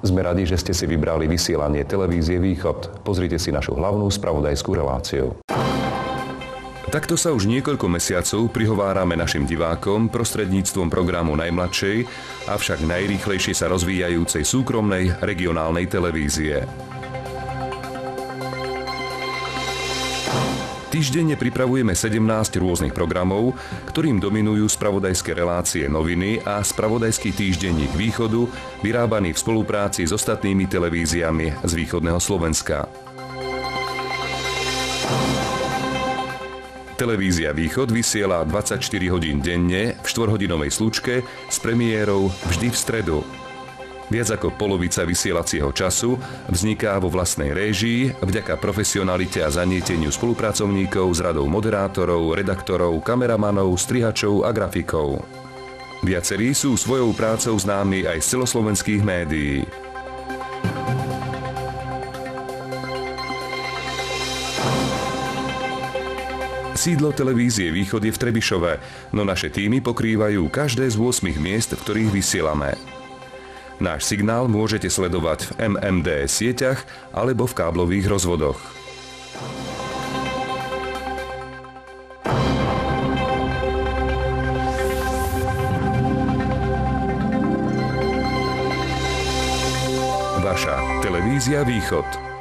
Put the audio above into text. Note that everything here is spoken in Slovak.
Sme radi, že ste si vybrali vysielanie televízie Východ. Pozrite si našu hlavnú spravodajskú reláciu. Takto sa už niekoľko mesiacov prihovárame našim divákom prostredníctvom programu najmladšej, avšak najrýchlejšie sa rozvíjajúcej súkromnej regionálnej televízie. Týždenne pripravujeme 17 rôznych programov, ktorým dominujú spravodajské relácie Noviny a spravodajský týždenník Východu, vyrábaný v spolupráci s ostatnými televíziami z východného Slovenska. Televízia Východ vysiela 24 hodín denne v 4-hodinovej slučke s premiérou vždy v stredu. Viac ako polovica vysielacieho času vzniká vo vlastnej réžii vďaka profesionalite a zanieteniu spolupracovníkov s radou moderátorov, redaktorov, kameramanov, strihačov a grafikov. Viacerí sú svojou prácou známi aj z celoslovenských médií. Sídlo televízie Východ je v Trebišove, no naše týmy pokrývajú každé z 8 miest, v ktorých vysielame. Náš signál môžete sledovať v MMD sieťach alebo v káblových rozvodoch. Vaša televízia Východ.